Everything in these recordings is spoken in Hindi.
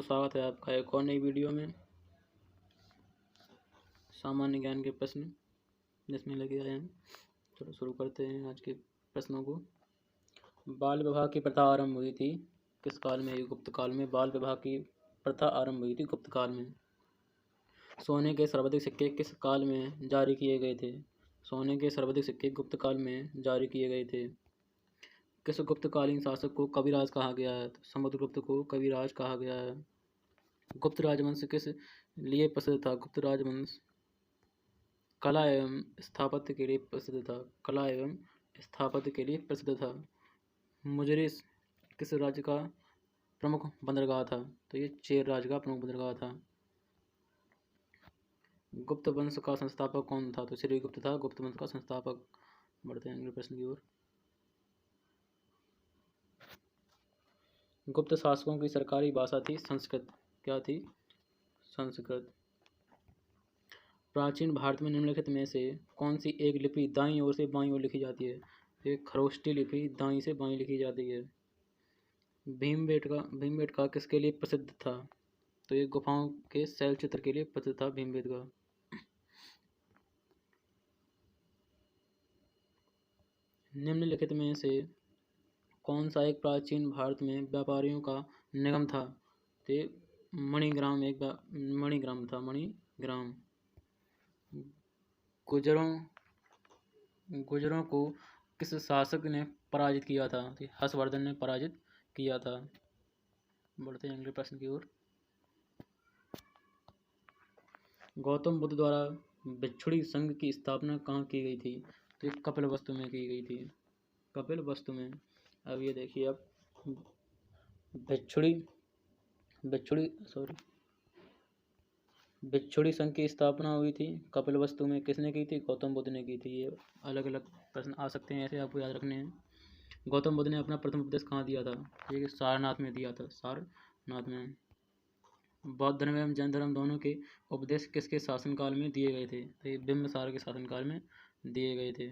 स्वागत है आपका एक और नई वीडियो में। सामान्य ज्ञान के प्रश्न जिसमें लगे आए हैं। चलो शुरू करते हैं आज के प्रश्नों को। बाल विवाह की प्रथा आरंभ हुई थी किस काल में? गुप्त काल में बाल विवाह की प्रथा आरंभ हुई थी गुप्त काल में। सोने के सर्वाधिक सिक्के किस काल में जारी किए गए थे? सोने के सर्वाधिक सिक्के गुप्त काल में जारी किए गए थे। किस गुप्तकालीन शासक को कविराज कहा गया है? समुद्रगुप्त को कविराज कहा गया है। गुप्त राजवंश किस लिए प्रसिद्ध था? गुप्त राजवंश कला एवं स्थापत्य के लिए प्रसिद्ध था। कला एवं स्थापत्य के लिए प्रसिद्ध था। मुजरिस किस राज्य का प्रमुख बंदरगाह था? तो ये चेर राज्य का प्रमुख बंदरगाह था। गुप्त वंश का संस्थापक कौन था? तो श्रीगुप्त था गुप्त वंश का संस्थापक। बढ़ते हैं अगले प्रश्न की ओर। गुप्त शासकों की सरकारी भाषा थी संस्कृत। क्या थी? संस्कृत। प्राचीन भारत में निम्नलिखित में से कौन सी एक लिपि दाईं ओर से बाईं ओर लिखी जाती है? एक खरोष्टी लिपि दाईं से बाईं लिखी जाती है। भीमबेटका किसके लिए प्रसिद्ध था? तो ये गुफाओं के शैल चित्र के लिए प्रसिद्ध था भीमबेटका। निम्नलिखित में से कौन सा एक प्राचीन भारत में व्यापारियों का निगम था? तो मणिग्राम मणिग्राम था। मणिग्राम। गुजरों को किस शासक ने पराजित किया था? तो हर्षवर्धन ने पराजित किया था। बढ़ते हैं अगले प्रश्न की ओर। गौतम बुद्ध द्वारा भिक्षुणी संघ की स्थापना कहाँ की गई थी? तो ये कपिलवस्तु में की गई थी। कपिलवस्तु में। अब ये देखिए, अब भिक्षुणी संघ की स्थापना हुई थी कपिलवस्तु में। किसने की थी? गौतम बुद्ध ने की थी। ये अलग अलग प्रश्न आ सकते हैं, ऐसे आपको याद रखने हैं। गौतम बुद्ध ने अपना प्रथम उपदेश कहाँ दिया था? ये सारनाथ में दिया था। सारनाथ में। बौद्ध धर्म एवं जैन धर्म दोनों के उपदेश किसके शासनकाल में दिए गए थे? तो ये बिंबिसार के शासनकाल में दिए गए थे।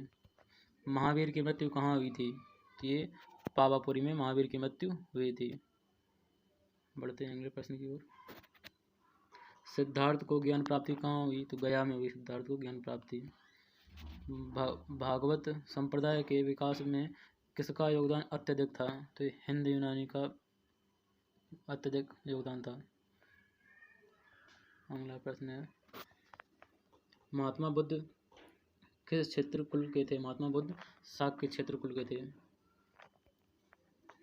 महावीर की मृत्यु कहाँ हुई थी? तो ये पावापुरी में महावीर की मृत्यु हुई थी। बढ़ते हैं अगले प्रश्न की ओर। सिद्धार्थ को ज्ञान प्राप्ति कहाँ हुई? तो गया में हुई सिद्धार्थ को ज्ञान प्राप्ति। भागवत संप्रदाय के विकास में किसका योगदान अत्यधिक था? तो हिंद यूनानी का अत्यधिक योगदान था। अगला प्रश्न है, महात्मा बुद्ध किस क्षेत्र कुल के थे? महात्मा बुद्ध शाक्य क्षेत्र कुल के थे।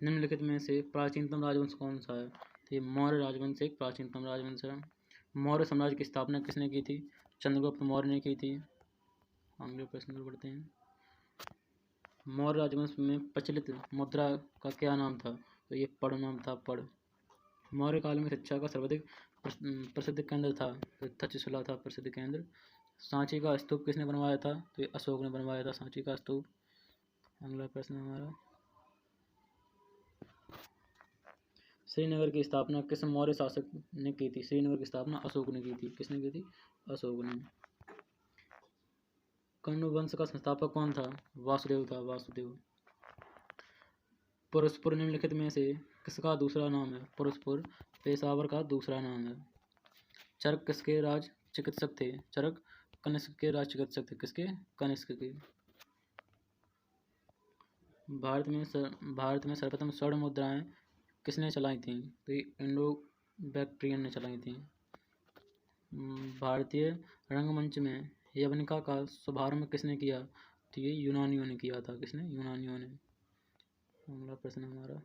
निम्नलिखित में से प्राचीनतम राजवंश कौन सा है? तो ये मौर्य राजवंश एक प्राचीनतम राजवंश है। मौर्य साम्राज्य की स्थापना किसने की थी? चंद्रगुप्त मौर्य ने की थी। अगले प्रश्न पर बढ़ते हैं। मौर्य राजवंश में प्रचलित मुद्रा का क्या नाम था? तो ये पड़ नाम था। पड़। मौर्य काल में शिक्षा का सर्वाधिक प्रसिद्ध केंद्र था। तो तक्षशिला था प्रसिद्ध केंद्र। सांची का स्तूप किसने बनवाया था? तो ये अशोक ने बनवाया था सांची का स्तूप। अगला प्रश्न हमारा, श्रीनगर की स्थापना किस मौर्य शासक ने की थी? श्रीनगर की स्थापना अशोक ने की थी। किसने की थी? अशोक ने। कण्व वंश का संस्थापक कौन था? वासुदेव था। वासुदेव। पुरुषपुर निम्नलिखित में से किसका दूसरा नाम है? पुरुषपुर पेशावर का दूसरा नाम है। चरक किसके राज चिकित्सक थे? चरक कनिष्क के राज चिकित्सक थे। किसके? कनिष्क के। भारत में सर्वप्रथम स्वर्ण मुद्राएं किसने चलाई थी? तो इंडो बैक्ट्रियन ने चलाई थी। भारतीय रंगमंच में यवनिका का शुभारंभ किसने किया? तो ये यूनानियों ने किया था। किसने? यूनानियों ने। अगला प्रश्न हमारा,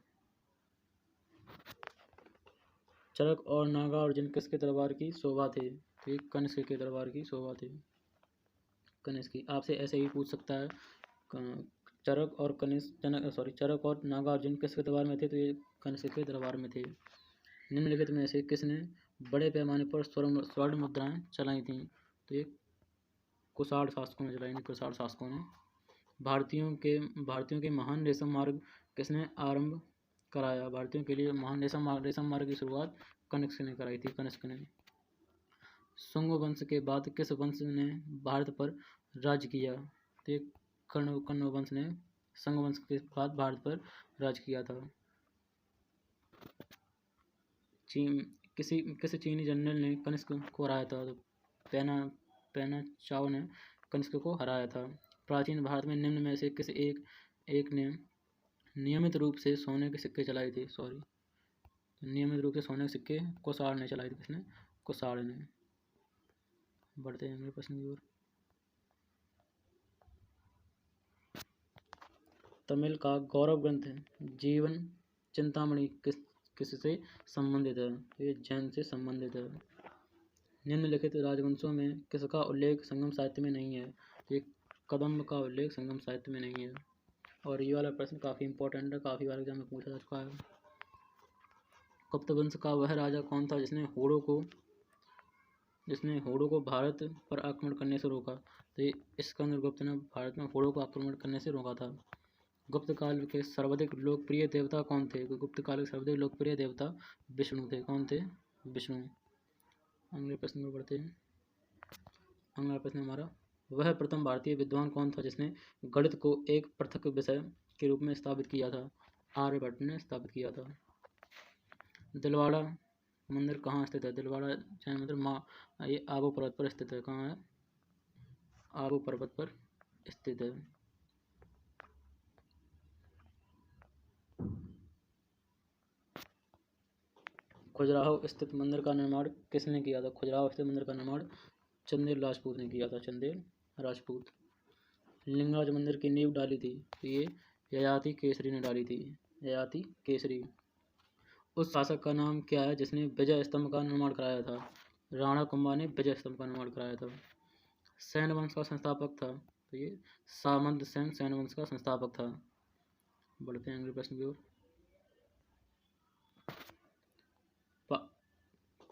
चरक और नागार्जुन किसके दरबार की शोभा थे? तो ये कनिष्क के दरबार की शोभा थे। कनिष्क की। आपसे ऐसे ही पूछ सकता है, चरक और नागार्जुन किसके दरबार में थे? तो ये कनिष्क के दरबार में थे। निम्नलिखित में से किसने बड़े पैमाने पर स्वर्ण मुद्राएं चलाई थी? तो ये कुषाण शासकों ने चलाई थी। कुषाण शासकों ने। भारतीयों के महान रेशम मार्ग किसने आरंभ कराया? भारतीयों के लिए महान रेशम मार्ग की शुरुआत कनिष्क ने कराई थी। कनिष्क ने। शुंग वंश के बाद किस वंश ने भारत पर राज किया? तो कण्व वंश ने शुंग वंश के बाद भारत पर राज किया था। किसी चीनी जनरल ने कनिष्क को हराया था? तो पेना चाओ ने कनिष्क को हराया था। प्राचीन भारत में निम्न में से किसी एक ने नियमित रूप से सोने के सिक्के चलाए थे? नियमित रूप से सोने के सिक्के कुसाण ने चलाए थे। किसने? कुसाण ने। बढ़ते हैं अगले प्रश्न की ओर। तमिल का गौरव ग्रंथ जीवन चिंतामणि किससे संबंधित है? ये जैन से संबंधित है। निम्नलिखित राजवंशों में किसका उल्लेख संगम साहित्य में नहीं है? ये कदम्ब का उल्लेख संगम साहित्य में नहीं है। और ये वाला प्रश्न काफ़ी इंपॉर्टेंट है, काफ़ी बार एग्जाम में पूछा जा चुका है। गुप्त वंश का वह राजा कौन था जिसने होड़ों को भारत पर आक्रमण करने से रोका? तो ये स्कंदगुप्त ने भारत में होड़ों को आक्रमण करने से रोका था। गुप्त काल के सर्वाधिक लोकप्रिय देवता कौन थे? गुप्त काल के सर्वाधिक लोकप्रिय देवता विष्णु थे। कौन थे? विष्णु। अगले प्रश्न में बढ़ते हैं। अगला प्रश्न हमारा, वह प्रथम भारतीय विद्वान कौन था जिसने गणित को एक पृथक विषय के रूप में स्थापित किया था? आर्यभट्ट ने स्थापित किया था। दिलवाड़ा मंदिर कहाँ स्थित है? दिलवाड़ा जैन मंदिर ये आबू पर्वत पर स्थित है। कहाँ है? आबू पर्वत पर स्थित है। खजुराहो स्थित मंदिर का निर्माण किसने किया था? खजुराहो स्थित मंदिर का निर्माण चंदेल राजपूत ने किया था। चंदेल राजपूत। लिंगराज मंदिर की नींव डाली थी? ये ययाति केसरी ने डाली थी। ययाति केसरी। उस शासक का नाम क्या है जिसने विजय स्तंभ का निर्माण कराया था? राणा कुंभा ने विजय स्तंभ का निर्माण कराया था। सैन वंश का संस्थापक था? तो ये सामंत सेन सैन वंश का संस्थापक था। बढ़ते हैं अगले प्रश्न की ओर।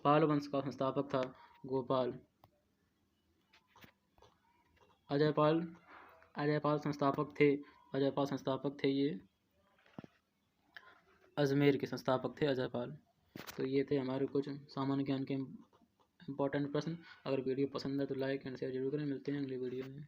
पाल वंश का संस्थापक था गोपाल। अजयपाल संस्थापक थे ये अजमेर के संस्थापक थे अजयपाल। तो ये थे हमारे कुछ सामान्य ज्ञान के इंपॉर्टेंट प्रश्न। अगर वीडियो पसंद है तो लाइक एंड शेयर जरूर करें। मिलते हैं अगली वीडियो में।